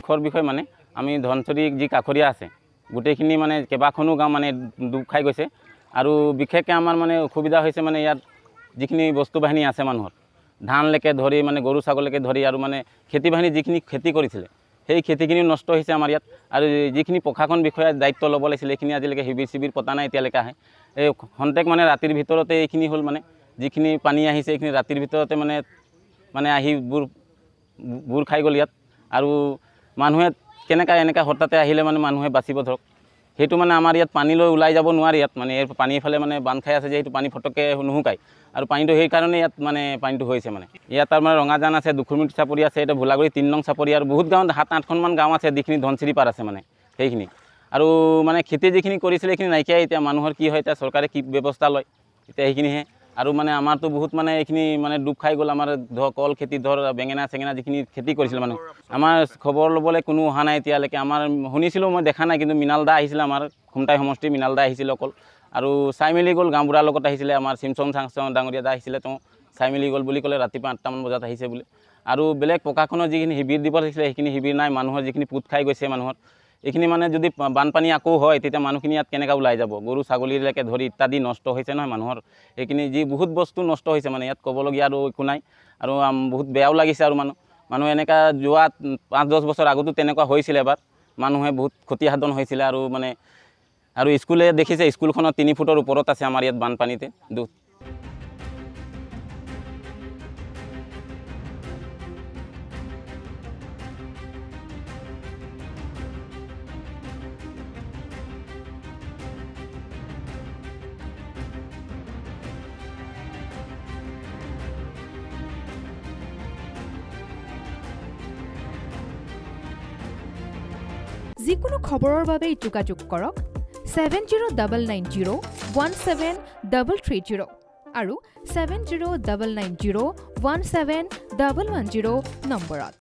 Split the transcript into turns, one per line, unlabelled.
দুখৰ বিষয় মানে আমি ধনচৰি যি কাষৰীয়া আছে গোটেইখিনি মানে কেইবাখনো গাঁও মানে ডুব খাই গৈছে আৰু বিশেষকৈ আমাৰ মানে অসুবিধা হৈছে মানে ইয়াত যিখিনি বস্তু বাহিনী আছে মানুহৰ ধানলৈকে ধৰি মানে গৰু ছাগলীকে ধৰি আৰু মানে খেতি বাহিনী যিখিনি খেতি কৰিছিলে সেই খেতিখিনি নষ্ট হৈছে আমাৰ ইয়াত আৰু যিখিনি প্ৰশাসন বিষয়াৰ দায়িত্ব ল'ব লাগিছিলে সেইখিনি আজিলৈকে শিবিৰ পতা নাই এতিয়ালৈকে আহে এই খন্তেক মানে ৰাতিৰ ভিতৰতে এইখিনি হ'ল মানে যিখিনি পানী আহিছে এইখিনি ৰাতিৰ ভিতৰতে মানে আহি বুৰ খাই গ'ল ইয়াত আৰু মানুহে কেনেকৈ এনেকৈ হঠাতে আহিলে মানে মানুহে বাচিব ধৰক সেইটো মানে আমাৰ ইয়াত পানী লৈ ওলাই যাব নোৱাৰি ইয়াত মানে এই পানীৰ ফালে মানে বান্ধ খাই আছে যে সেইটো পানী ফটককৈ নুশুকায় আৰু পানীটো সেইকাৰণে ইয়াত মানে পানীটো হৈছে মানে ইয়াত তাৰ মানে ৰঙাজান আছে দুখুৰমিট চাপৰি আছে এটা ভোলাগুৰি 3 নং চাপৰি আৰু বহুত গাঁও 7-8খনমান গাঁও আছে যিখিনি ধনচিৰি পাৰ আছে মানে সেইখিনি আৰু মানে খেতি যিখিনি কৰিছিলে সেইখিনি নাইকিয়াই এতিয়া মানুহৰ কি হয় এতিয়া চৰকাৰে কি ব্যৱস্থা লয় এতিয়া সেইখিনিহে আৰু মানে আমাৰতো বহুত মানে এইখিনি মানে ডুব খাই গ'ল আমাৰ ধৰ কল খেতি ধৰ বেঙেনা চেঙেনা যিখিনি খেতি কৰিছিল মানুহ আমাৰ খবৰ ল'বলৈ কোনো অহা নাই এতিয়ালৈকে আমাৰ শুনিছিলোঁ মই দেখা নাই কিন্তু মৃণাল দা আহিছিলে আমাৰ খুমটাই সমষ্টি মৃণাল দা আহিছিলে অকল আৰু চাই মেলি গ'ল গাঁওবুঢ়াৰ লগত আহিছিলে আমাৰ চিমচন চাংচন ডাঙৰীয়া দা আহিছিলে তেওঁ চাই মেলি গ'ল বুলি ক'লে ৰাতিপুৱা 8টামান বজাত আহিছে বুলি আৰু বেলেগ প্ৰশাসনৰ যিখিনি শিবিৰ দিব লাগিছিলে সেইখিনি শিবিৰ নাই মানুহৰ যিখিনি পোত খাই গৈছে মানুহৰ এইখিনি মানে যদি বানপানী আকৌ হয় তেতিয়া মানুহখিনি ইয়াত কেনেকৈ ওলাই যাব গৰু ছাগলীলৈকে ধৰি ইত্যাদি নষ্ট হৈছে নহয় মানুহৰ সেইখিনি যি বহুত বস্তু নষ্ট হৈছে মানে ইয়াত ক'বলগীয়া আৰু একো নাই আৰু বহুত বেয়াও লাগিছে আৰু মানুহ এনেকুৱা যোৱা 5-10 বছৰ আগতো তেনেকুৱা হৈছিলে এবাৰ মানুহে বহুত ক্ষতিসাধন হৈছিলে আৰু মানে আৰু স্কুলে দেখিছে স্কুলখনত 3 ফুটৰ ওপৰত আছে আমাৰ ইয়াত বানপানীতে
যিকোনো খবৰৰ বাবে যোগাযোগ কৰক 7099017330 আৰু 7099017110 নম্বৰত।